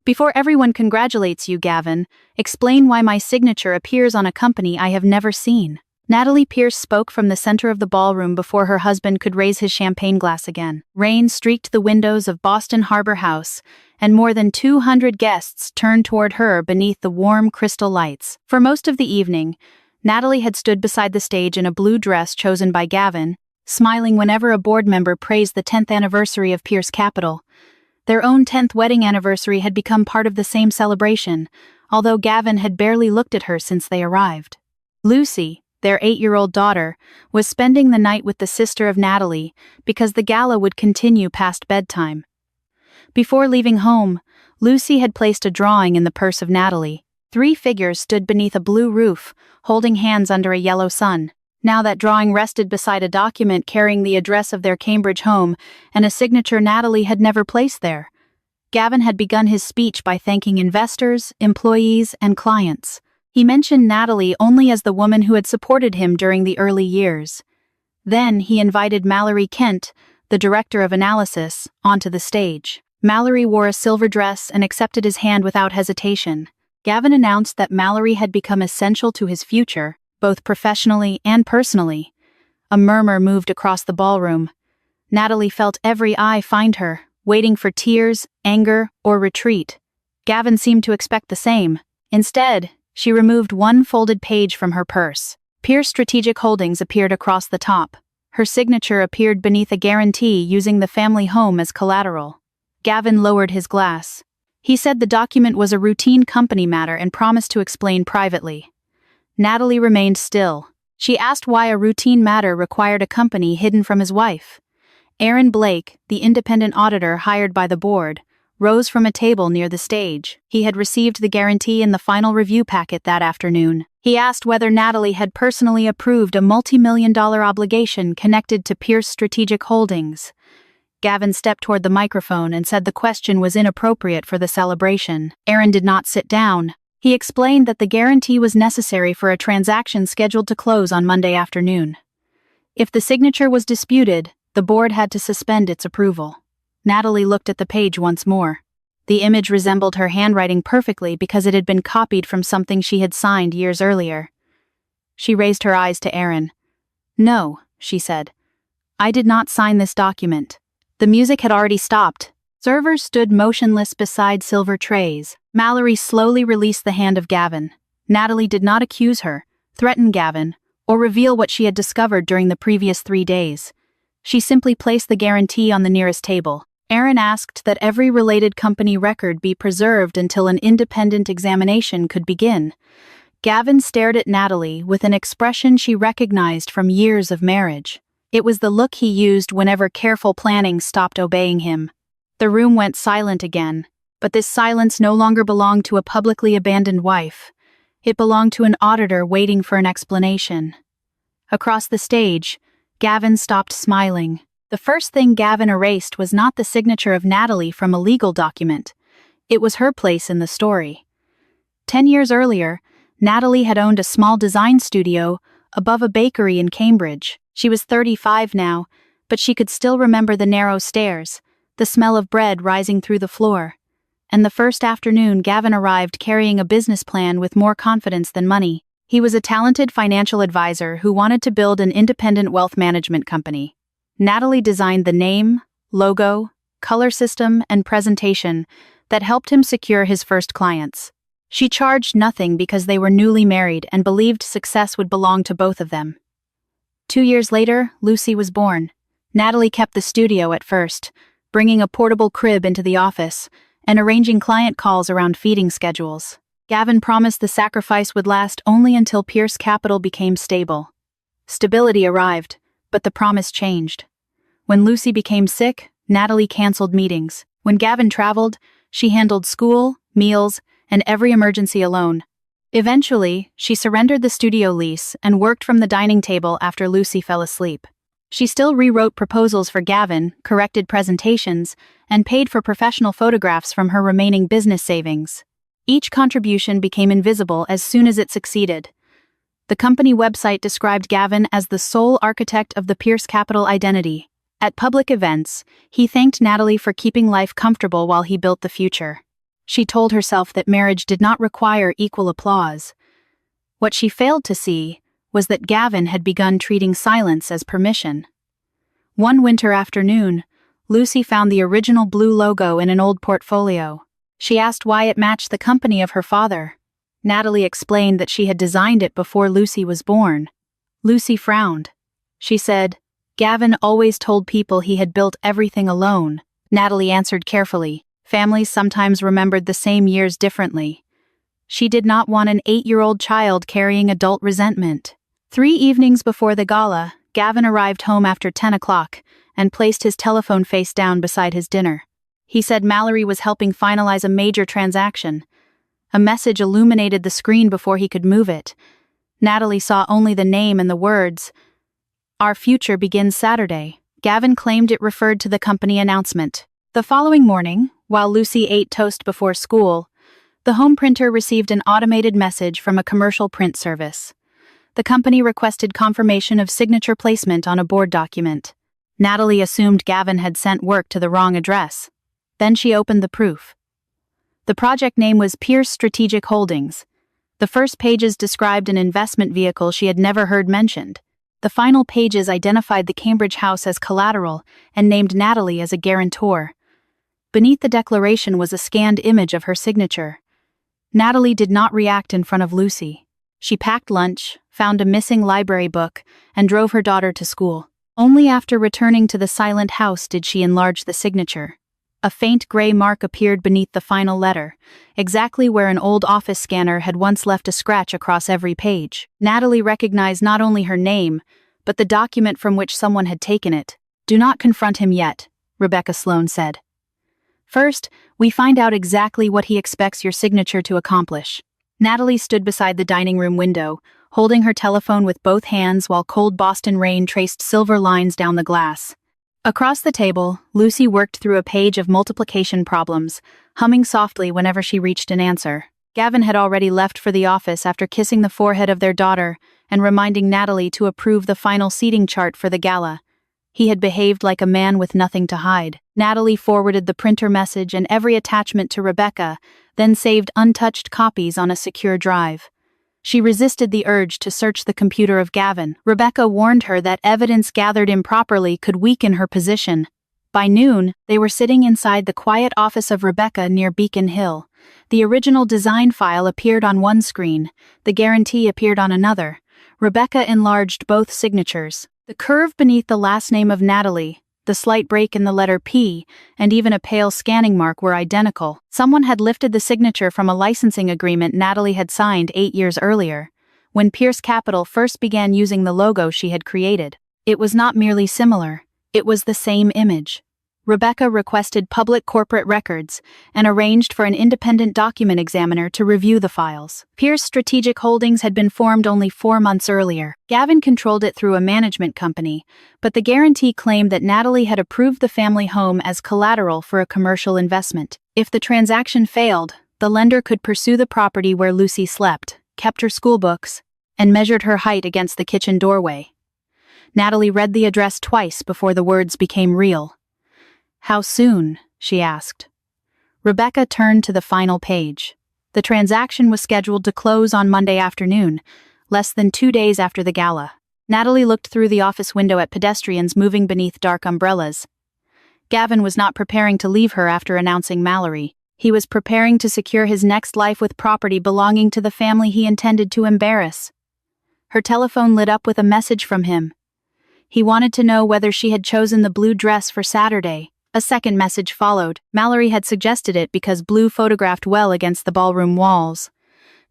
Before everyone congratulates you, Gavin, explain why my signature appears on a company I have never seen. Natalie Pierce spoke from the center of the ballroom before her husband could raise his champagne glass again. Rain streaked the windows of Boston Harbor House, and more than 200 guests turned toward her beneath the warm crystal lights. For most of the evening, Natalie had stood beside the stage in a blue dress chosen by Gavin, smiling whenever a board member praised the 10th anniversary of Pierce Capital. Their own 10th wedding anniversary had become part of the same celebration, although Gavin had barely looked at her since they arrived. Lucy, their 8-year-old daughter, was spending the night with the sister of Natalie because the gala would continue past bedtime. Before leaving home, Lucy had placed a drawing in the purse of Natalie. 3 figures stood beneath a blue roof, holding hands under a yellow sun. Now that drawing rested beside a document carrying the address of their Cambridge home and a signature Natalie had never placed there. Gavin had begun his speech by thanking investors, employees, and clients. He mentioned Natalie only as the woman who had supported him during the early years. Then he invited Mallory Kent, the director of analysis, onto the stage. Mallory wore a silver dress and accepted his hand without hesitation. Gavin announced that Mallory had become essential to his future, both professionally and personally. A murmur moved across the ballroom. Natalie felt every eye find her, waiting for tears, anger, or retreat. Gavin seemed to expect the same. Instead, she removed one folded page from her purse. Pierce Strategic Holdings appeared across the top. Her signature appeared beneath a guarantee using the family home as collateral. Gavin lowered his glass. He said the document was a routine company matter and promised to explain privately. Natalie remained still. She asked why a routine matter required a company hidden from his wife. Aaron Blake, the independent auditor hired by the board, rose from a table near the stage. He had received the guarantee in the final review packet that afternoon. He asked whether Natalie had personally approved a multi-million-dollar obligation connected to Pierce Strategic Holdings. Gavin stepped toward the microphone and said the question was inappropriate for the celebration. Aaron did not sit down. He explained that the guarantee was necessary for a transaction scheduled to close on Monday afternoon. If the signature was disputed, the board had to suspend its approval. Natalie looked at the page once more. The image resembled her handwriting perfectly because it had been copied from something she had signed years earlier. She raised her eyes to Aaron. "No," she said. "I did not sign this document." The music had already stopped. Servers stood motionless beside silver trays. Mallory slowly released the hand of Gavin. Natalie did not accuse her, threaten Gavin, or reveal what she had discovered during the previous 3 days. She simply placed the guarantee on the nearest table. Aaron asked that every related company record be preserved until an independent examination could begin. Gavin stared at Natalie with an expression she recognized from years of marriage. It was the look he used whenever careful planning stopped obeying him. The room went silent again, but this silence no longer belonged to a publicly abandoned wife. It belonged to an auditor waiting for an explanation. Across the stage, Gavin stopped smiling. The first thing Gavin erased was not the signature of Natalie from a legal document. It was her place in the story. 10 years earlier, Natalie had owned a small design studio above a bakery in Cambridge. She was 35 now, but she could still remember the narrow stairs, the smell of bread rising through the floor. And the first afternoon Gavin arrived carrying a business plan with more confidence than money. He was a talented financial advisor who wanted to build an independent wealth management company. Natalie designed the name, logo, color system, and presentation that helped him secure his first clients. She charged nothing because they were newly married and believed success would belong to both of them. 2 years later, Lucy was born. Natalie kept the studio at first, bringing a portable crib into the office and arranging client calls around feeding schedules. Gavin promised the sacrifice would last only until Pierce Capital became stable. Stability arrived, but the promise changed. When Lucy became sick, Natalie canceled meetings. When Gavin traveled, she handled school, meals, and every emergency alone. Eventually, she surrendered the studio lease and worked from the dining table after Lucy fell asleep. She still rewrote proposals for Gavin, corrected presentations, and paid for professional photographs from her remaining business savings. Each contribution became invisible as soon as it succeeded. The company website described Gavin as the sole architect of the Pierce Capital identity. At public events, he thanked Natalie for keeping life comfortable while he built the future. She told herself that marriage did not require equal applause. What she failed to see was that Gavin had begun treating silence as permission. One winter afternoon, Lucy found the original blue logo in an old portfolio. She asked why it matched the company of her father. Natalie explained that she had designed it before Lucy was born. Lucy frowned. She said, "Gavin always told people he had built everything alone." Natalie answered carefully, "Families sometimes remembered the same years differently." She did not want an 8-year-old child carrying adult resentment. 3 evenings before the gala, Gavin arrived home after 10 o'clock and placed his telephone face down beside his dinner. He said Mallory was helping finalize a major transaction. A message illuminated the screen before he could move it. Natalie saw only the name and the words, "Our future begins Saturday." Gavin claimed it referred to the company announcement. The following morning, while Lucy ate toast before school, the home printer received an automated message from a commercial print service. The company requested confirmation of signature placement on a board document. Natalie assumed Gavin had sent work to the wrong address. Then she opened the proof. The project name was Pierce Strategic Holdings. The first pages described an investment vehicle she had never heard mentioned. The final pages identified the Cambridge house as collateral and named Natalie as a guarantor. Beneath the declaration was a scanned image of her signature. Natalie did not react in front of Lucy. She packed lunch, found a missing library book, and drove her daughter to school. Only after returning to the silent house did she enlarge the signature. A faint gray mark appeared beneath the final letter, exactly where an old office scanner had once left a scratch across every page. Natalie recognized not only her name, but the document from which someone had taken it. "Do not confront him yet," Rebecca Sloan said. "First, we find out exactly what he expects your signature to accomplish." Natalie stood beside the dining room window, holding her telephone with both hands while cold Boston rain traced silver lines down the glass. Across the table, Lucy worked through a page of multiplication problems, humming softly whenever she reached an answer. Gavin had already left for the office after kissing the forehead of their daughter and reminding Natalie to approve the final seating chart for the gala. He had behaved like a man with nothing to hide. Natalie forwarded the printer message and every attachment to Rebecca, then saved untouched copies on a secure drive. She resisted the urge to search the computer of Gavin. Rebecca warned her that evidence gathered improperly could weaken her position. By noon, they were sitting inside the quiet office of Rebecca near Beacon Hill. The original design file appeared on one screen, the guarantee appeared on another. Rebecca enlarged both signatures. The curve beneath the last name of Natalie, the slight break in the letter P, and even a pale scanning mark were identical. Someone had lifted the signature from a licensing agreement Natalie had signed 8 years earlier, when Pierce Capital first began using the logo she had created. It was not merely similar, it was the same image. Rebecca requested public corporate records and arranged for an independent document examiner to review the files. Pierce Strategic Holdings had been formed only 4 months earlier. Gavin controlled it through a management company, but the guarantee claimed that Natalie had approved the family home as collateral for a commercial investment. If the transaction failed, the lender could pursue the property where Lucy slept, kept her school books, and measured her height against the kitchen doorway. Natalie read the address twice before the words became real. "How soon?" she asked. Rebecca turned to the final page. The transaction was scheduled to close on Monday afternoon, less than 2 days after the gala. Natalie looked through the office window at pedestrians moving beneath dark umbrellas. Gavin was not preparing to leave her after announcing Mallory. He was preparing to secure his next life with property belonging to the family he intended to embarrass. Her telephone lit up with a message from him. He wanted to know whether she had chosen the blue dress for Saturday. A second message followed. Mallory had suggested it because blue photographed well against the ballroom walls.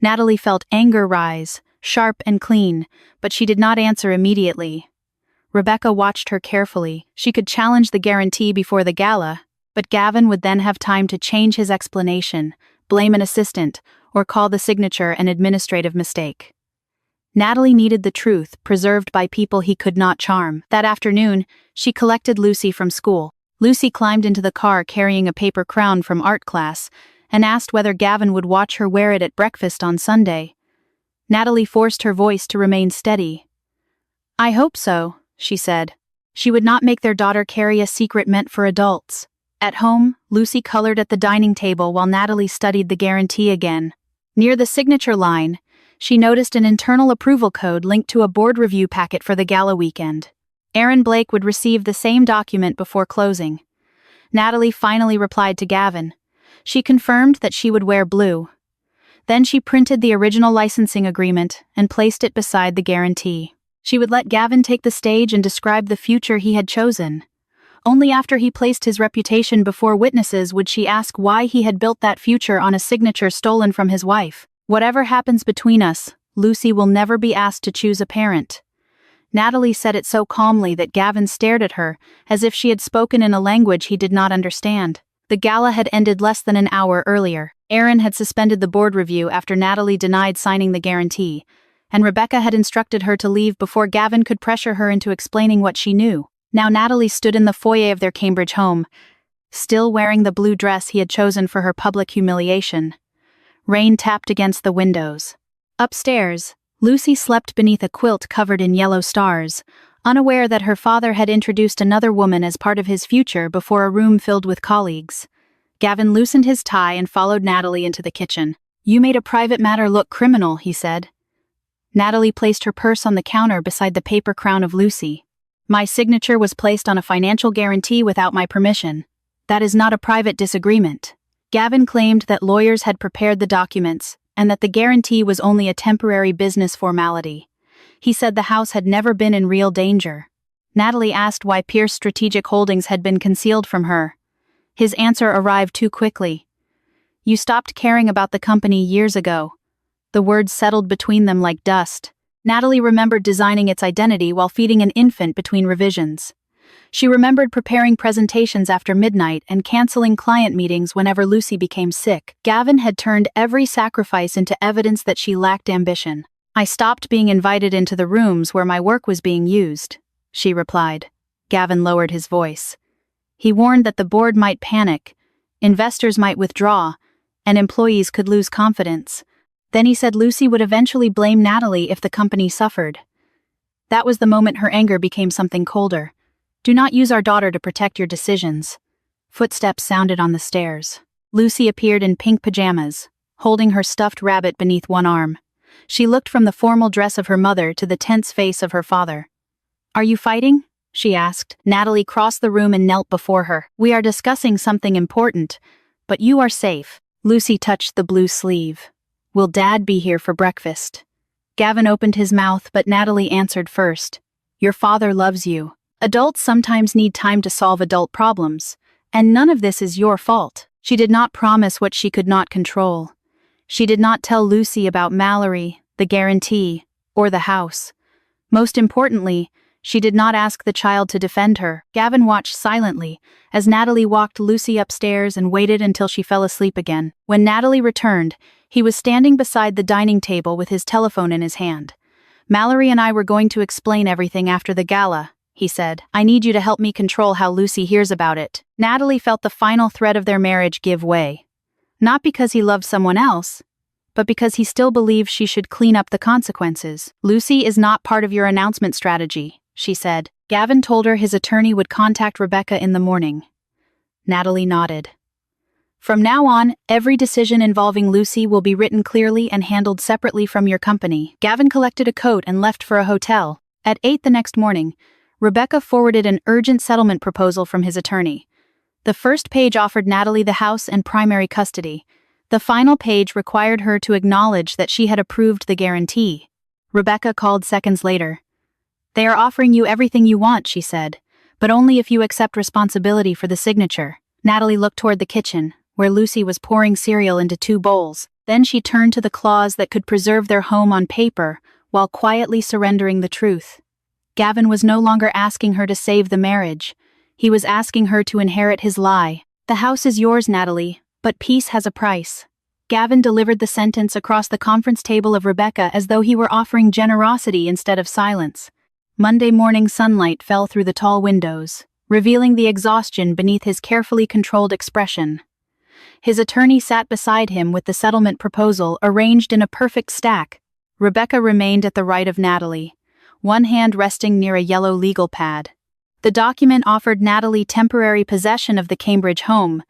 Natalie felt anger rise, sharp and clean, but she did not answer immediately. Rebecca watched her carefully. She could challenge the guarantee before the gala, but Gavin would then have time to change his explanation, blame an assistant, or call the signature an administrative mistake. Natalie needed the truth, preserved by people he could not charm. That afternoon, she collected Lucy from school. Lucy climbed into the car carrying a paper crown from art class and asked whether Gavin would watch her wear it at breakfast on Sunday. Natalie forced her voice to remain steady. "I hope so," she said. She would not make their daughter carry a secret meant for adults. At home, Lucy colored at the dining table while Natalie studied the guarantee again. Near the signature line, she noticed an internal approval code linked to a board review packet for the gala weekend. Aaron Blake would receive the same document before closing. Natalie finally replied to Gavin. She confirmed that she would wear blue. Then she printed the original licensing agreement and placed it beside the guarantee. She would let Gavin take the stage and describe the future he had chosen. Only after he placed his reputation before witnesses would she ask why he had built that future on a signature stolen from his wife. Whatever happens between us, Lucy will never be asked to choose a parent. Natalie said it so calmly that Gavin stared at her, as if she had spoken in a language he did not understand. The gala had ended less than an hour earlier. Aaron had suspended the board review after Natalie denied signing the guarantee, and Rebecca had instructed her to leave before Gavin could pressure her into explaining what she knew. Now Natalie stood in the foyer of their Cambridge home, still wearing the blue dress he had chosen for her public humiliation. Rain tapped against the windows. Upstairs, Lucy slept beneath a quilt covered in yellow stars, unaware that her father had introduced another woman as part of his future before a room filled with colleagues. Gavin loosened his tie and followed Natalie into the kitchen. "You made a private matter look criminal," he said. Natalie placed her purse on the counter beside the paper crown of Lucy. "My signature was placed on a financial guarantee without my permission. That is not a private disagreement." Gavin claimed that lawyers had prepared the documents, and that the guarantee was only a temporary business formality. He said the house had never been in real danger. Natalie asked why Pierce Strategic Holdings had been concealed from her. His answer arrived too quickly. "You stopped caring about the company years ago." The words settled between them like dust. Natalie remembered designing its identity while feeding an infant between revisions. She remembered preparing presentations after midnight and canceling client meetings whenever Lucy became sick. Gavin had turned every sacrifice into evidence that she lacked ambition. "I stopped being invited into the rooms where my work was being used," she replied. Gavin lowered his voice. He warned that the board might panic, investors might withdraw, and employees could lose confidence. Then he said Lucy would eventually blame Natalie if the company suffered. That was the moment her anger became something colder. "Do not use our daughter to protect your decisions." Footsteps sounded on the stairs. Lucy appeared in pink pajamas, holding her stuffed rabbit beneath one arm. She looked from the formal dress of her mother to the tense face of her father. "Are you fighting?" she asked. Natalie crossed the room and knelt before her. "We are discussing something important, but you are safe." Lucy touched the blue sleeve. "Will Dad be here for breakfast?" Gavin opened his mouth, but Natalie answered first. "Your father loves you. Adults sometimes need time to solve adult problems, and none of this is your fault." She did not promise what she could not control. She did not tell Lucy about Mallory, the guarantee, or the house. Most importantly, she did not ask the child to defend her. Gavin watched silently as Natalie walked Lucy upstairs and waited until she fell asleep again. When Natalie returned, he was standing beside the dining table with his telephone in his hand. "Mallory and I were going to explain everything after the gala," he said. "I need you to help me control how Lucy hears about it." Natalie felt the final thread of their marriage give way. Not because he loved someone else, but because he still believed she should clean up the consequences. "Lucy is not part of your announcement strategy," she said. Gavin told her his attorney would contact Rebecca in the morning. Natalie nodded. "From now on, every decision involving Lucy will be written clearly and handled separately from your company." Gavin collected a coat and left for a hotel. At 8 the next morning, Rebecca forwarded an urgent settlement proposal from his attorney. The first page offered Natalie the house and primary custody. The final page required her to acknowledge that she had approved the guarantee. Rebecca called seconds later. "They are offering you everything you want," she said, "but only if you accept responsibility for the signature." Natalie looked toward the kitchen, where Lucy was pouring cereal into 2 bowls. Then she turned to the clause that could preserve their home on paper while quietly surrendering the truth. Gavin was no longer asking her to save the marriage. He was asking her to inherit his lie. "The house is yours, Natalie, but peace has a price." Gavin delivered the sentence across the conference table of Rebecca as though he were offering generosity instead of silence. Monday morning sunlight fell through the tall windows, revealing the exhaustion beneath his carefully controlled expression. His attorney sat beside him with the settlement proposal arranged in a perfect stack. Rebecca remained at the right of Natalie, one hand resting near a yellow legal pad. The document offered Natalie temporary possession of the Cambridge home,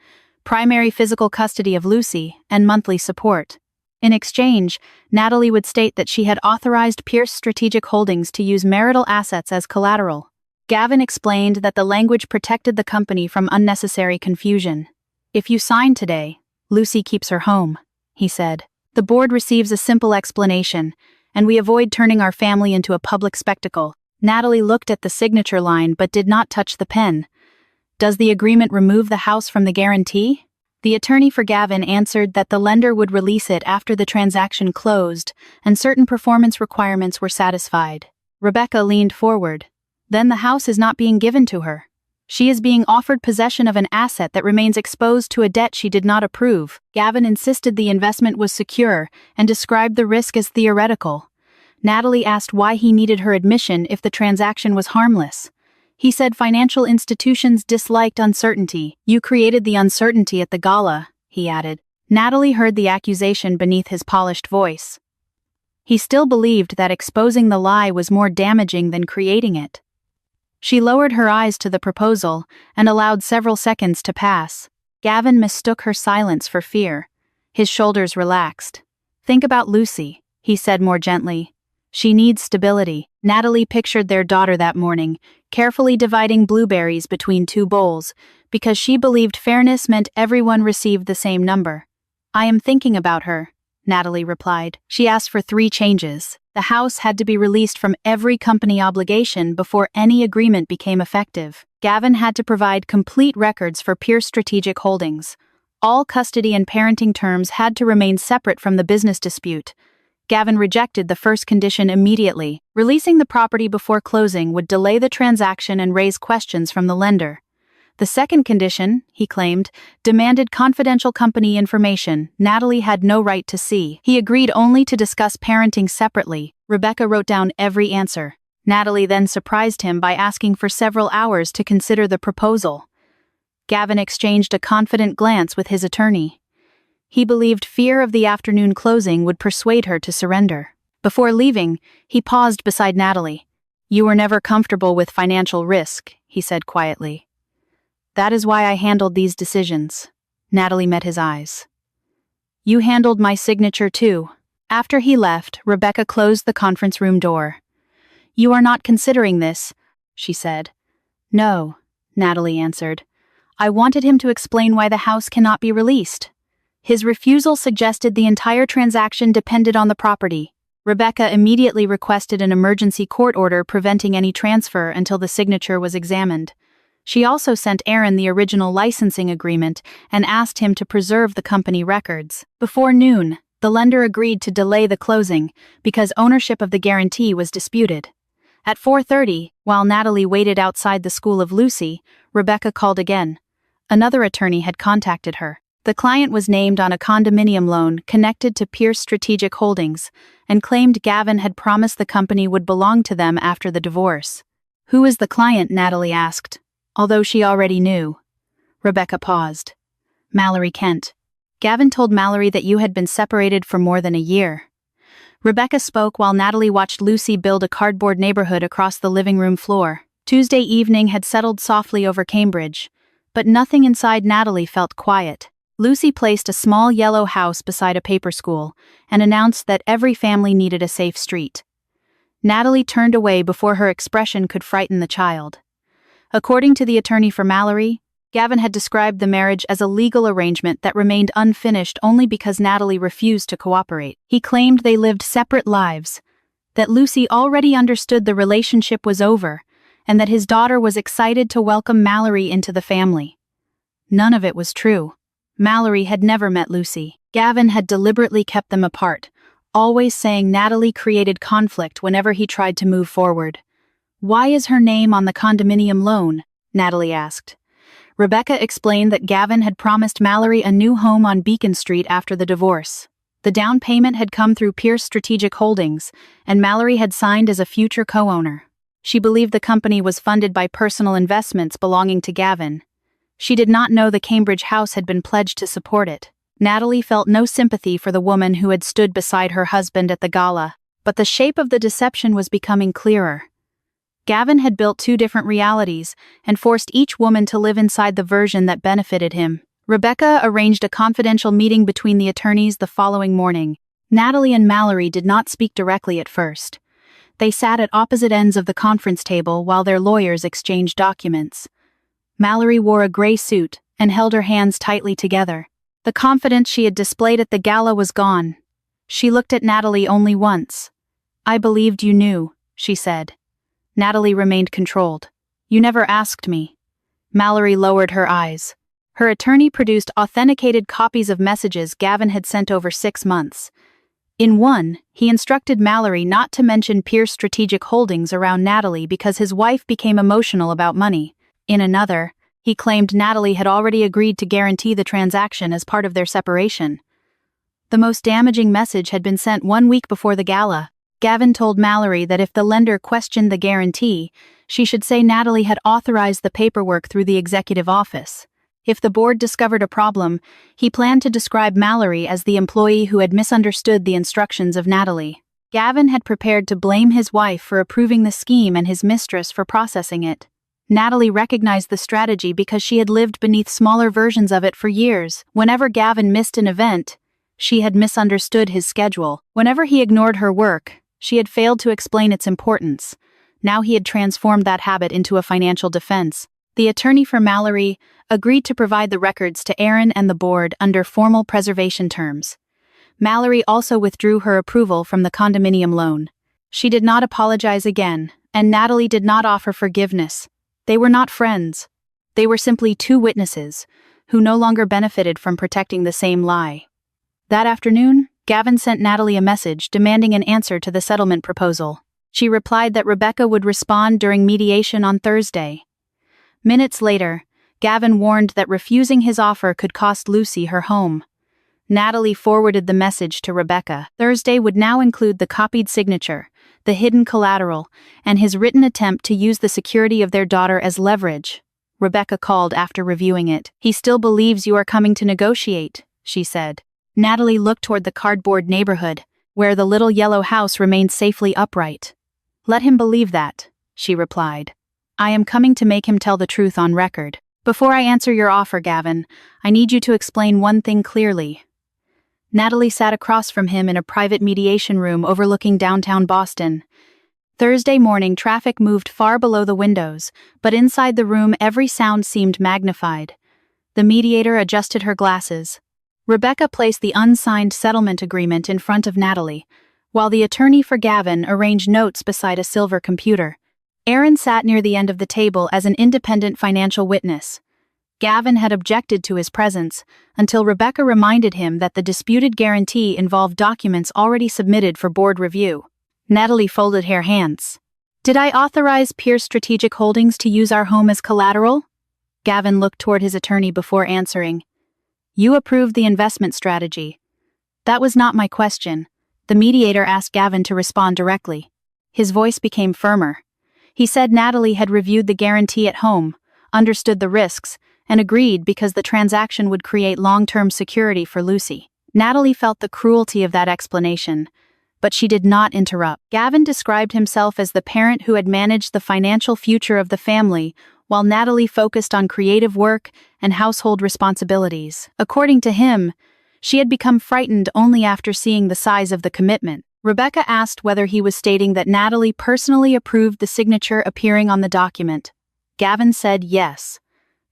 primary physical custody of Lucy, and monthly support. In exchange, Natalie would state that she had authorized Pierce Strategic Holdings to use marital assets as collateral. Gavin explained that the language protected the company from unnecessary confusion. "If you sign today, Lucy keeps her home," he said. "The board receives a simple explanation, and we avoid turning our family into a public spectacle." Natalie looked at the signature line but did not touch the pen. "Does the agreement remove the house from the guarantee?" The attorney for Gavin answered that the lender would release it after the transaction closed and certain performance requirements were satisfied. Rebecca leaned forward. "Then the house is not being given to her. She is being offered possession of an asset that remains exposed to a debt she did not approve." Gavin insisted the investment was secure and described the risk as theoretical. Natalie asked why he needed her admission if the transaction was harmless. He said financial institutions disliked uncertainty. "You created the uncertainty at the Gala," he added. Natalie heard the accusation beneath his polished voice. He still believed that exposing the lie was more damaging than creating it. She lowered her eyes to the proposal and allowed several seconds to pass. Gavin mistook her silence for fear. His shoulders relaxed. "Think about Lucy," he said more gently. "She needs stability." Natalie pictured their daughter that morning, carefully dividing blueberries between two bowls, because she believed fairness meant everyone received the same number. "I am thinking about her," Natalie replied. She asked for 3 changes. The house had to be released from every company obligation before any agreement became effective. Gavin had to provide complete records for Pierce Strategic Holdings. All custody and parenting terms had to remain separate from the business dispute. Gavin rejected the first condition immediately. Releasing the property before closing would delay the transaction and raise questions from the lender. The second condition, he claimed, demanded confidential company information Natalie had no right to see. He agreed only to discuss parenting separately. Rebecca wrote down every answer. Natalie then surprised him by asking for several hours to consider the proposal. Gavin exchanged a confident glance with his attorney. He believed fear of the afternoon closing would persuade her to surrender. Before leaving, he paused beside Natalie. "You were never comfortable with financial risk," he said quietly. "That is why I handled these decisions." Natalie met his eyes. "You handled my signature too." After he left, Rebecca closed the conference room door. "You are not considering this," she said. "No," Natalie answered. "I wanted him to explain why the house cannot be released. His refusal suggested the entire transaction depended on the property." Rebecca immediately requested an emergency court order preventing any transfer until the signature was examined. She also sent Aaron the original licensing agreement and asked him to preserve the company records. Before noon, the lender agreed to delay the closing because ownership of the guarantee was disputed. At 4:30, while Natalie waited outside the school of Lucy, Rebecca called again. Another attorney had contacted her. The client was named on a condominium loan connected to Pierce Strategic Holdings and claimed Gavin had promised the company would belong to them after the divorce. "Who is the client?" Natalie asked, although she already knew. Rebecca paused. "Mallory Kent. Gavin told Mallory that you had been separated for more than a year." Rebecca spoke while Natalie watched Lucy build a cardboard neighborhood across the living room floor. Tuesday evening had settled softly over Cambridge, but nothing inside Natalie felt quiet. Lucy placed a small yellow house beside a paper school and announced that every family needed a safe street. Natalie turned away before her expression could frighten the child. According to the attorney for Mallory, Gavin had described the marriage as a legal arrangement that remained unfinished only because Natalie refused to cooperate. He claimed they lived separate lives, that Lucy already understood the relationship was over, and that his daughter was excited to welcome Mallory into the family. None of it was true. Mallory had never met Lucy. Gavin had deliberately kept them apart, always saying Natalie created conflict whenever he tried to move forward. "Why is her name on the condominium loan?" Natalie asked. Rebecca explained that Gavin had promised Mallory a new home on Beacon Street after the divorce. The down payment had come through Pierce Strategic Holdings, and Mallory had signed as a future co-owner. She believed the company was funded by personal investments belonging to Gavin. She did not know the Cambridge house had been pledged to support it. Natalie felt no sympathy for the woman who had stood beside her husband at the Gala, but the shape of the deception was becoming clearer. Gavin had built two different realities and forced each woman to live inside the version that benefited him. Rebecca arranged a confidential meeting between the attorneys the following morning. Natalie and Mallory did not speak directly at first. They sat at opposite ends of the conference table while their lawyers exchanged documents. Mallory wore a gray suit and held her hands tightly together. The confidence she had displayed at the gala was gone. She looked at Natalie only once. "I believed you knew," she said. Natalie remained controlled. "You never asked me." Mallory lowered her eyes. Her attorney produced authenticated copies of messages Gavin had sent over 6 months. In one, he instructed Mallory not to mention Pierce's strategic holdings around Natalie because his wife became emotional about money. In another, he claimed Natalie had already agreed to guarantee the transaction as part of their separation. The most damaging message had been sent 1 week before the gala. Gavin told Mallory that if the lender questioned the guarantee, she should say Natalie had authorized the paperwork through the executive office. If the board discovered a problem, he planned to describe Mallory as the employee who had misunderstood the instructions of Natalie. Gavin had prepared to blame his wife for approving the scheme and his mistress for processing it. Natalie recognized the strategy because she had lived beneath smaller versions of it for years. Whenever Gavin missed an event, she had misunderstood his schedule. Whenever he ignored her work, she had failed to explain its importance. Now he had transformed that habit into a financial defense. The attorney for Mallory agreed to provide the records to Aaron and the board under formal preservation terms. Mallory also withdrew her approval from the condominium loan. She did not apologize again, and Natalie did not offer forgiveness. They were not friends. They were simply two witnesses, who no longer benefited from protecting the same lie. That afternoon, Gavin sent Natalie a message demanding an answer to the settlement proposal. She replied that Rebecca would respond during mediation on Thursday. Minutes later, Gavin warned that refusing his offer could cost Lucy her home. Natalie forwarded the message to Rebecca. Thursday would now include the copied signature, the hidden collateral, and his written attempt to use the security of their daughter as leverage. Rebecca called after reviewing it. "He still believes you are coming to negotiate," she said. Natalie looked toward the cardboard neighborhood, where the little yellow house remained safely upright. "Let him believe that," she replied. "I am coming to make him tell the truth on record. Before I answer your offer, Gavin, I need you to explain one thing clearly." Natalie sat across from him in a private mediation room overlooking downtown Boston. Thursday morning, traffic moved far below the windows, but inside the room every sound seemed magnified. The mediator adjusted her glasses. Rebecca placed the unsigned settlement agreement in front of Natalie, while the attorney for Gavin arranged notes beside a silver computer. Aaron sat near the end of the table as an independent financial witness. Gavin had objected to his presence until Rebecca reminded him that the disputed guarantee involved documents already submitted for board review. Natalie folded her hands. "Did I authorize Pierce Strategic Holdings to use our home as collateral?" Gavin looked toward his attorney before answering. "You approved the investment strategy." "That was not my question." The mediator asked Gavin to respond directly. His voice became firmer. He said Natalie had reviewed the guarantee at home, understood the risks, and agreed because the transaction would create long-term security for Lucy. Natalie felt the cruelty of that explanation, but she did not interrupt. Gavin described himself as the parent who had managed the financial future of the family, while Natalie focused on creative work and household responsibilities. According to him, she had become frightened only after seeing the size of the commitment. Rebecca asked whether he was stating that Natalie personally approved the signature appearing on the document. Gavin said yes.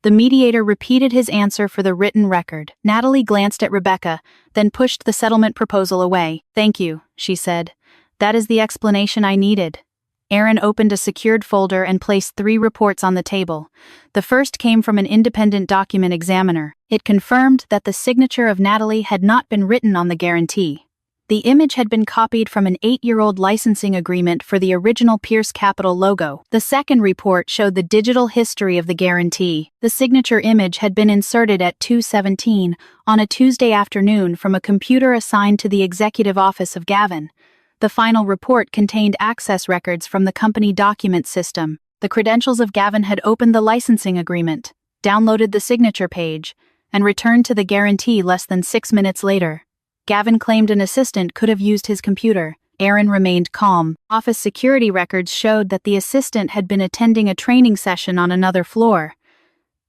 The mediator repeated his answer for the written record. Natalie glanced at Rebecca, then pushed the settlement proposal away. "Thank you," she said. "That is the explanation I needed." Aaron opened a secured folder and placed 3 reports on the table. The first came from an independent document examiner. It confirmed that the signature of Natalie had not been written on the guarantee. The image had been copied from an 8-year-old licensing agreement for the original Pierce Capital logo. The second report showed the digital history of the guarantee. The signature image had been inserted at 2:17 on a Tuesday afternoon from a computer assigned to the executive office of Gavin. The final report contained access records from the company document system. The credentials of Gavin had opened the licensing agreement, downloaded the signature page, and returned to the guarantee less than 6 minutes later. Gavin claimed an assistant could have used his computer. Aaron remained calm. Office security records showed that the assistant had been attending a training session on another floor.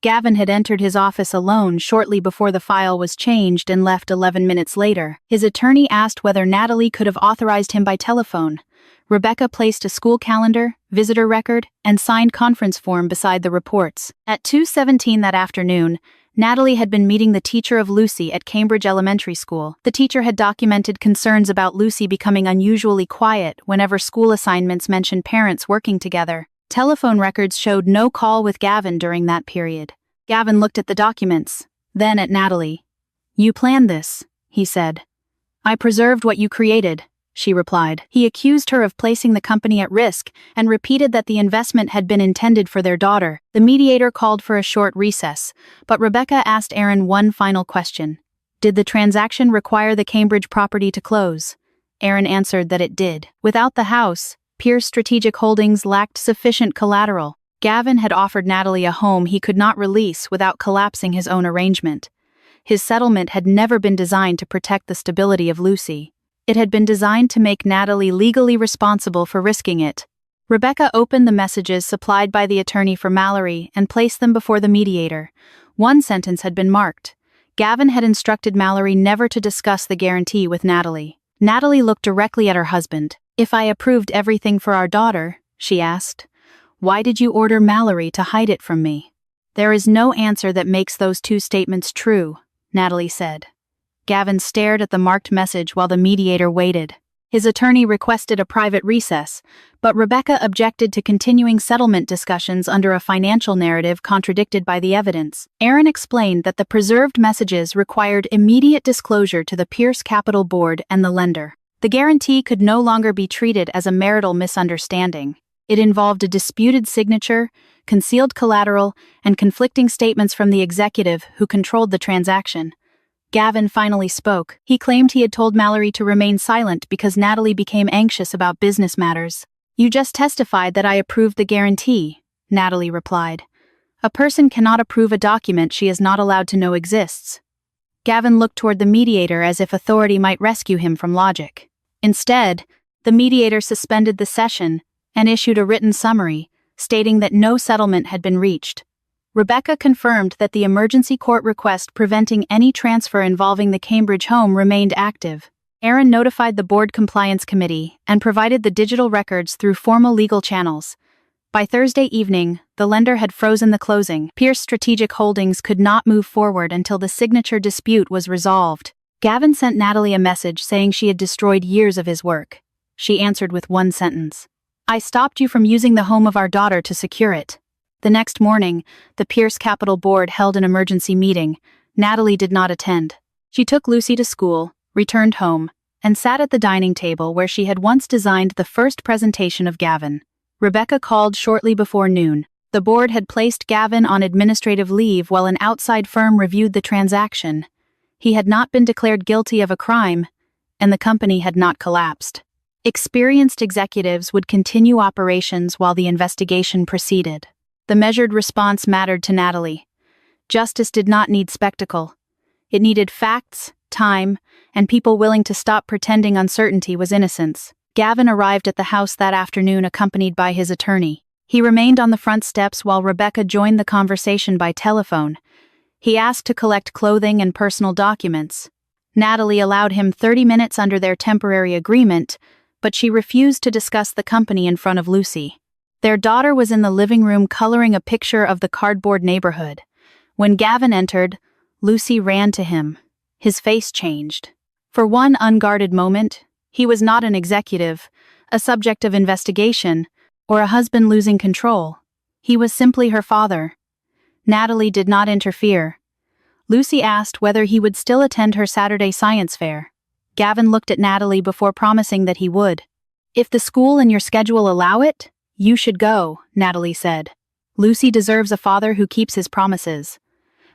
Gavin had entered his office alone shortly before the file was changed and left 11 minutes later. His attorney asked whether Natalie could have authorized him by telephone. Rebecca placed a school calendar, visitor record, and signed conference form beside the reports. At 2:17 that afternoon, Natalie had been meeting the teacher of Lucy at Cambridge Elementary School. The teacher had documented concerns about Lucy becoming unusually quiet whenever school assignments mentioned parents working together. Telephone records showed no call with Gavin during that period. Gavin looked at the documents, then at Natalie. "You planned this," he said. "I preserved what you created," she replied. He accused her of placing the company at risk and repeated that the investment had been intended for their daughter. The mediator called for a short recess, but Rebecca asked Aaron one final question. Did the transaction require the Cambridge property to close? Aaron answered that it did. Without the house, Pierce Strategic Holdings lacked sufficient collateral. Gavin had offered Natalie a home he could not release without collapsing his own arrangement. His settlement had never been designed to protect the stability of Lucy. It had been designed to make Natalie legally responsible for risking it. Rebecca opened the messages supplied by the attorney for Mallory and placed them before the mediator. One sentence had been marked. Gavin had instructed Mallory never to discuss the guarantee with Natalie. Natalie looked directly at her husband. "If I approved everything for our daughter," she asked, "why did you order Mallory to hide it from me?" "There is no answer that makes those two statements true," Natalie said. Gavin stared at the marked message while the mediator waited. His attorney requested a private recess, but Rebecca objected to continuing settlement discussions under a financial narrative contradicted by the evidence. Aaron explained that the preserved messages required immediate disclosure to the Pierce Capital Board and the lender. The guarantee could no longer be treated as a marital misunderstanding. It involved a disputed signature, concealed collateral, and conflicting statements from the executive who controlled the transaction. Gavin finally spoke. He claimed he had told Mallory to remain silent because Natalie became anxious about business matters. "You just testified that I approved the guarantee," Natalie replied. "A person cannot approve a document she is not allowed to know exists." Gavin looked toward the mediator as if authority might rescue him from logic. Instead, the mediator suspended the session and issued a written summary, stating that no settlement had been reached. Rebecca confirmed that the emergency court request preventing any transfer involving the Cambridge home remained active. Aaron notified the board compliance committee and provided the digital records through formal legal channels. By Thursday evening, the lender had frozen the closing. Pierce Strategic Holdings could not move forward until the signature dispute was resolved. Gavin sent Natalie a message saying she had destroyed years of his work. She answered with one sentence. "I stopped you from using the home of our daughter to secure it." The next morning, the Pierce Capital Board held an emergency meeting. Natalie did not attend. She took Lucy to school, returned home, and sat at the dining table where she had once designed the first presentation of Gavin. Rebecca called shortly before noon. The board had placed Gavin on administrative leave while an outside firm reviewed the transaction. He had not been declared guilty of a crime, and the company had not collapsed. Experienced executives would continue operations while the investigation proceeded. The measured response mattered to Natalie. Justice did not need spectacle. It needed facts, time, and people willing to stop pretending uncertainty was innocence. Gavin arrived at the house that afternoon accompanied by his attorney. He remained on the front steps while Rebecca joined the conversation by telephone. He asked to collect clothing and personal documents. Natalie allowed him 30 minutes under their temporary agreement, but she refused to discuss the company in front of Lucy. Their daughter was in the living room coloring a picture of the cardboard neighborhood. When Gavin entered, Lucy ran to him. His face changed. For one unguarded moment, he was not an executive, a subject of investigation, or a husband losing control. He was simply her father. Natalie did not interfere. Lucy asked whether he would still attend her Saturday science fair. Gavin looked at Natalie before promising that he would. "If the school and your schedule allow it, you should go," Natalie said. "Lucy deserves a father who keeps his promises.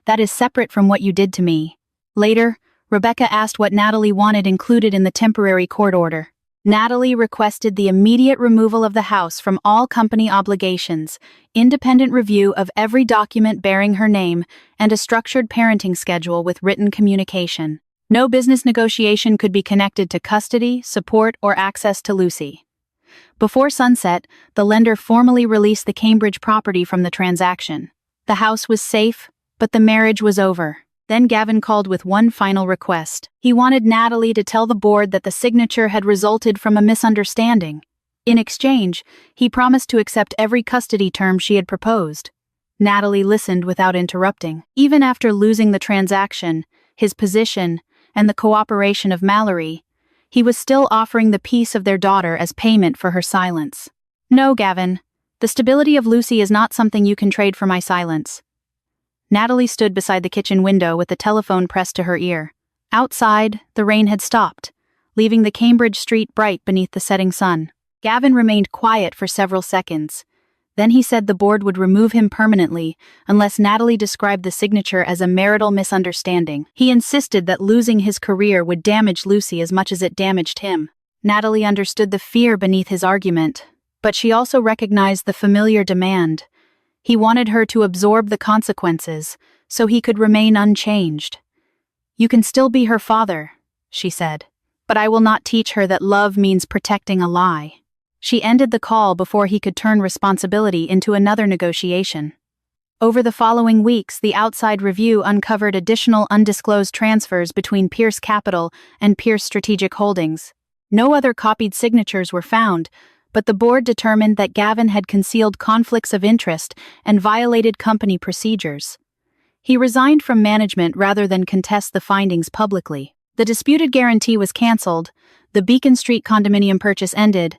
That is separate from what you did to me." Later, Rebecca asked what Natalie wanted included in the temporary court order. Natalie requested the immediate removal of the house from all company obligations, independent review of every document bearing her name, and a structured parenting schedule with written communication. No business negotiation could be connected to custody, support, or access to Lucy. Before sunset, the lender formally released the Cambridge property from the transaction. The house was safe, but the marriage was over. Then Gavin called with one final request. He wanted Natalie to tell the board that the signature had resulted from a misunderstanding. In exchange, he promised to accept every custody term she had proposed. Natalie listened without interrupting. Even after losing the transaction, his position, and the cooperation of Mallory, he was still offering the peace of their daughter as payment for her silence. "No, Gavin. The stability of Lucy is not something you can trade for my silence." Natalie stood beside the kitchen window with the telephone pressed to her ear. Outside, the rain had stopped, leaving the Cambridge street bright beneath the setting sun. Gavin remained quiet for several seconds. Then he said the board would remove him permanently unless Natalie described the signature as a marital misunderstanding. He insisted that losing his career would damage Lucy as much as it damaged him. Natalie understood the fear beneath his argument, but she also recognized the familiar demand. He wanted her to absorb the consequences, so he could remain unchanged. "You can still be her father," she said, "but I will not teach her that love means protecting a lie." She ended the call before he could turn responsibility into another negotiation. Over the following weeks, the outside review uncovered additional undisclosed transfers between Pierce Capital and Pierce Strategic Holdings. No other copied signatures were found, but the board determined that Gavin had concealed conflicts of interest and violated company procedures. He resigned from management rather than contest the findings publicly. The disputed guarantee was cancelled, the Beacon Street condominium purchase ended,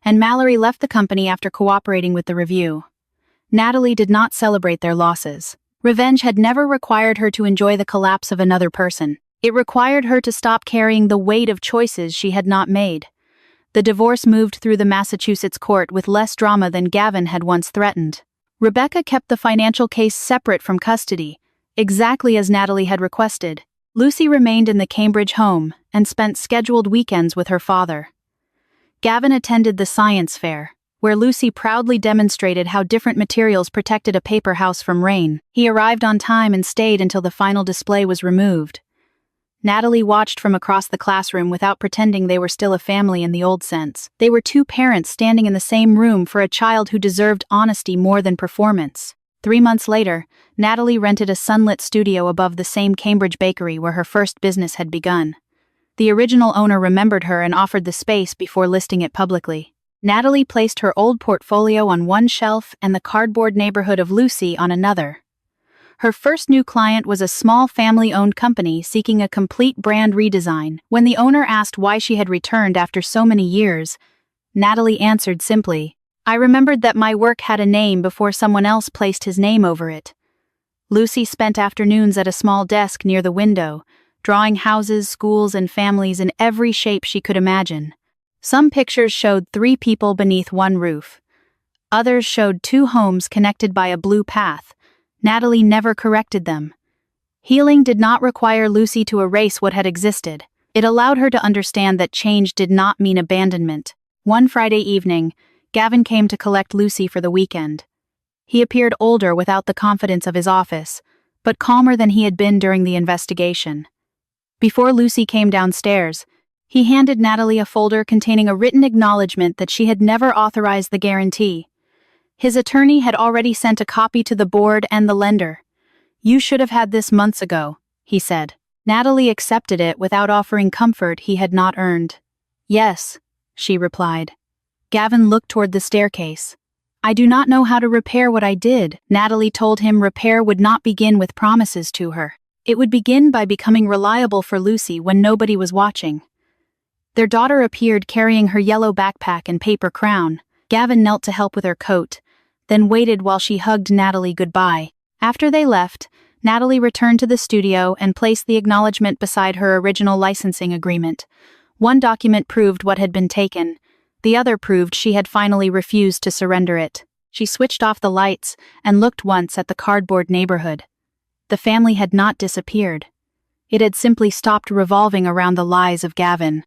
and Mallory left the company after cooperating with the review. Natalie did not celebrate their losses. Revenge had never required her to enjoy the collapse of another person. It required her to stop carrying the weight of choices she had not made. The divorce moved through the Massachusetts court with less drama than Gavin had once threatened. Rebecca kept the financial case separate from custody, exactly as Natalie had requested. Lucy remained in the Cambridge home and spent scheduled weekends with her father. Gavin attended the science fair, where Lucy proudly demonstrated how different materials protected a paper house from rain. He arrived on time and stayed until the final display was removed. Natalie watched from across the classroom without pretending they were still a family in the old sense. They were two parents standing in the same room for a child who deserved honesty more than performance. 3 months later, Natalie rented a sunlit studio above the same Cambridge bakery where her first business had begun. The original owner remembered her and offered the space before listing it publicly. Natalie placed her old portfolio on one shelf and the cardboard neighborhood of Lucy on another. Her first new client was a small family-owned company seeking a complete brand redesign. When the owner asked why she had returned after so many years, Natalie answered simply, "I remembered that my work had a name before someone else placed his name over it." Lucy spent afternoons at a small desk near the window, drawing houses, schools, and families in every shape she could imagine. Some pictures showed 3 people beneath one roof. Others showed 2 homes connected by a blue path. Natalie never corrected them. Healing did not require Lucy to erase what had existed. It allowed her to understand that change did not mean abandonment. One Friday evening, Gavin came to collect Lucy for the weekend. He appeared older without the confidence of his office, but calmer than he had been during the investigation. Before Lucy came downstairs, he handed Natalie a folder containing a written acknowledgement that she had never authorized the guarantee. His attorney had already sent a copy to the board and the lender. "You should have had this months ago," he said. Natalie accepted it without offering comfort he had not earned. "Yes," she replied. Gavin looked toward the staircase. "I do not know how to repair what I did." Natalie told him repair would not begin with promises to her. It would begin by becoming reliable for Lucy when nobody was watching. Their daughter appeared carrying her yellow backpack and paper crown. Gavin knelt to help with her coat, then waited while she hugged Natalie goodbye. After they left, Natalie returned to the studio and placed the acknowledgement beside her original licensing agreement. One document proved what had been taken. The other proved she had finally refused to surrender it. She switched off the lights and looked once at the cardboard neighborhood. The family had not disappeared. It had simply stopped revolving around the lies of Gavin.